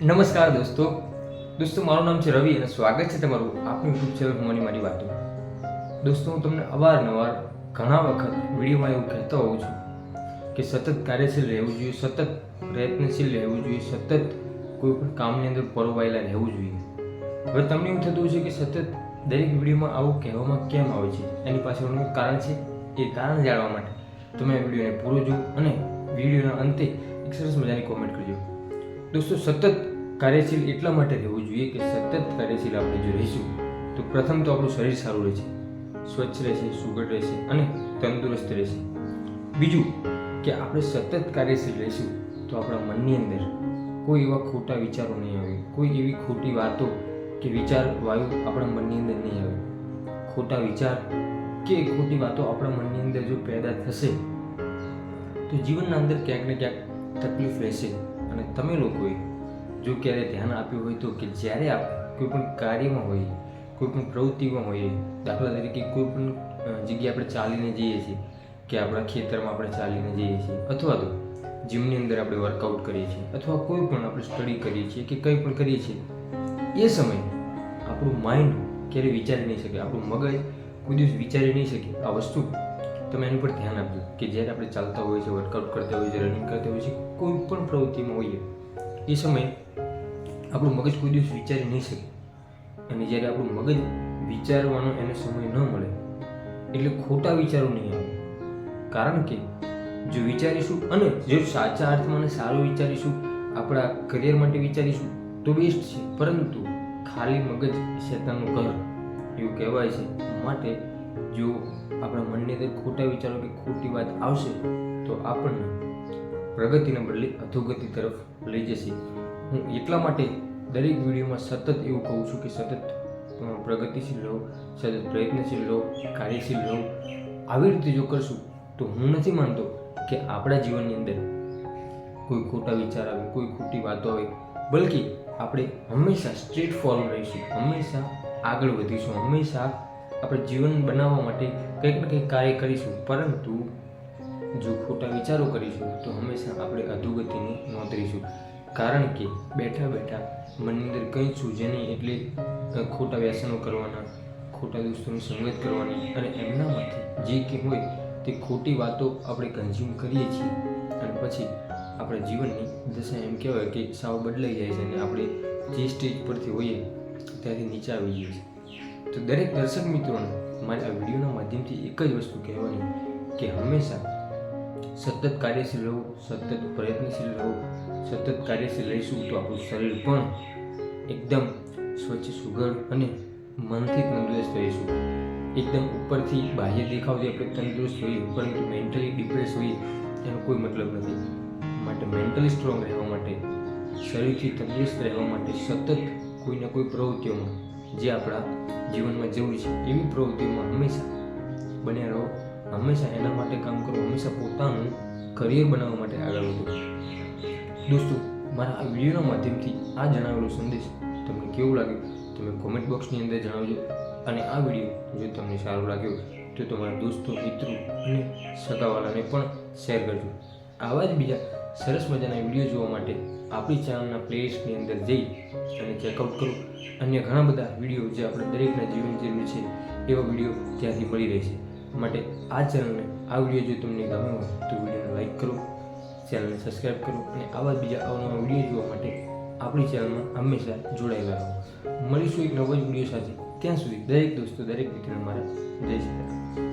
નમસ્કાર દોસ્તો મારું નામ છે રવિ અને સ્વાગત છે તમારું આપનું યુટ્યુબ ચેનલ હુંની મારી વાતો. દોસ્તો, હું તમને અવારનવાર ઘણા વખત વિડીયોમાં એવું કહેતો હોઉં છું કે સતત કાર્યશીલ રહેવું જોઈએ, સતત પ્રયત્નશીલ રહેવું જોઈએ, સતત કોઈ પણ કામની અંદર પરોવાયેલા રહેવું જોઈએ. હવે તમને એવું થતું છે કે સતત દરેક વિડીયોમાં આવું કહેવામાં કેમ આવે છે, એની પાછળનું કારણ છે. એ કારણ જાણવા માટે તમે આ વિડીયોને પૂરો જુઓ અને વિડીયોના અંતે એક સરસ મજાની કોમેન્ટ કરજો. દોસ્તો, સતત કાર્યશીલ એટલા માટે રહેવું જોઈએ કે સતત કાર્યશીલ આપણે જો રહીશું તો પ્રથમ તો આપણું શરીર સારું રહેશે, સ્વચ્છ રહેશે, સુઘડ રહેશે અને તંદુરસ્ત રહેશે. બીજું કે આપણે સતત કાર્યશીલ રહીશું તો આપણા મનની અંદર કોઈ એવા ખોટા વિચારો નહીં આવે, કોઈ એવી ખોટી વાતો કે વિચાર વાયુ આપણા મનની અંદર નહીં આવે. ખોટા વિચાર કે ખોટી વાતો આપણા મનની અંદર જો પેદા થશે તો જીવનના અંદર ક્યાંક ને ક્યાંક તકલીફ રહેશે. અને તમે લોકોએ જો ક્યારે ધ્યાન આપ્યું હોય તો કે જ્યારે આપણે કોઈ પણ કાર્યમાં હોઈએ, કોઈ પણ પ્રવૃત્તિમાં હોઈએ, દાખલા તરીકે કોઈ પણ જગ્યાએ આપણે ચાલીને જઈએ છીએ કે આપણા ખેતરમાં આપણે ચાલીને જઈએ છીએ, અથવા તો જીમની અંદર આપણે વર્કઆઉટ કરીએ છીએ, અથવા કોઈ પણ આપણે સ્ટડી કરીએ છીએ કે કંઈ પણ કરીએ છીએ, એ સમયે આપણું માઇન્ડ ક્યારેય વિચારી નહીં શકે, આપણું મગજ કોઈ દિવસ વિચારી નહીં શકે. આ વસ્તુ તમે એની પર ધ્યાન આપજો કે જ્યારે આપણે ચાલતા હોઈએ છીએ, વર્કઆઉટ કરતા હોઈએ છીએ, રનિંગ કરતા હોઈએ છીએ, કોઈ પણ પ્રવૃત્તિમાં હોઈએ, એ સમયે આપણું મગજ કોઈ દિવસ વિચારી નહીં શકે. અને જ્યારે આપણું મગજ વિચારવાનો એને સમય ન મળે એટલે ખોટા વિચારો નહીં આવે. કારણ કે જો વિચારીશું અને જો સાચા અર્થમાં અને સારું વિચારીશું, આપણા કરિયર માટે વિચારીશું તો બેસ્ટ છે. પરંતુ ખાલી મગજ શેતાનનું ઘર એવું કહેવાય છે. માટે જો આપણા મનની અંદર ખોટા વિચારો કે ખોટી વાત આવશે તો આપણને પ્રગતિના બદલે અધોગતિ તરફ લઈ જશે. હું એટલા માટે દરેક વિડીયોમાં સતત એવું કહું છું કે સતત પ્રગતિશીલ રહો, સતત પ્રયત્નશીલ રહો, કાર્યશીલ રહો. આવી રીતે જો કરશું તો હું નથી માનતો કે આપણા જીવનની અંદર કોઈ ખોટા વિચાર આવે, કોઈ ખોટી વાતો આવે, બલ્કિ આપણે હંમેશા સ્ટ્રેટ ફોરવર્ડ રહીશું, હંમેશા આગળ વધીશું, હંમેશા આપણે જીવન બનાવવા માટે કંઈક ને કંઈક કાર્ય કરીશું. પરંતુ જો ખોટા વિચારો કરીશું તો હંમેશા આપણે અધોગતિને નોંધીશું. કારણ કે બેઠા બેઠા મનની અંદર કંઈ સૂઝે નહીં એટલે ખોટા વ્યસનો કરવાના, ખોટા દોસ્તોની સંગત કરવાની અને એમનામાંથી જે કંઈ હોય તે ખોટી વાતો આપણે કન્ઝ્યુમ કરીએ છીએ અને પછી આપણા જીવનની દશા એમ કહેવાય કે સાવ બદલાઈ જાય છે અને આપણે જે સ્ટેજ પરથી હોઈએ ત્યાંથી નીચે આવી જઈએ છીએ. તો દરેક દર્શક મિત્રોને મારે આ વિડીયોના માધ્યમથી એક જ વસ્તુ કહેવાની કે હંમેશા સતત કાર્યશીલ રહો, સતત પ્રયત્નશીલ રહો. સતત કાર્યશીલ રહીશું તો આપણું શરીર પણ એકદમ સ્વચ્છ, સુઘડ અને મનથી તંદુરસ્ત રહીશું. એકદમ ઉપરથી બાહ્ય દેખાવથી આપણે તંદુરસ્ત હોઈએ પરંતુ મેન્ટલી ડિપ્રેસ હોઈએ એનો કોઈ મતલબ નથી. માટે મેન્ટલી સ્ટ્રોંગ રહેવા માટે, શરીરથી તંદુરસ્ત રહેવા માટે સતત કોઈને કોઈ પ્રવૃત્તિઓમાં જે આપણા જીવનમાં જરૂરી છે એવી પ્રવૃત્તિઓમાં હંમેશા બન્યા રહો, હંમેશા એના માટે કામ કરો, હંમેશા પોતાનું કરિયર બનાવવા માટે આગળ વધો. દોસ્તો, મારા આ વિડીયોના માધ્યમથી આ જણાવેલો સંદેશ તમને કેવું લાગ્યું તમે કોમેન્ટ બોક્સની અંદર જણાવજો. અને આ વિડીયો જો તમને સારો લાગ્યો તો તમારા દોસ્તો, મિત્રો અને સગાવાલાને પણ શેર કરજો. આવા જ બીજા સરસ મજાના વિડીયો જોવા માટે આપણી ચેનલના પ્લેલિસ્ટની અંદર જઈ અને ચેકઆઉટ કરો. અન્ય ઘણા બધા વિડીયો જે આપણે દરેકના જીવન જરૂરી છે એવા વિડીયો ત્યાંથી મળી રહેશે. માટે આ ચેનલને આ વિડીયો જો તમને ગમ્યો હોય તો વિડીયોને લાઈક કરો, ચેનલને સબસ્ક્રાઈબ કરો અને આવા જ બીજા અવનવા વિડીયો જોવા માટે આપણી ચેનલમાં હંમેશા જોડાયેલા રહો. મળીશું એક નવો જ વિડીયો સાથે. ત્યાં સુધી દરેક દોસ્તો, દરેક મિત્રોને મારા જય શ્રી રામ.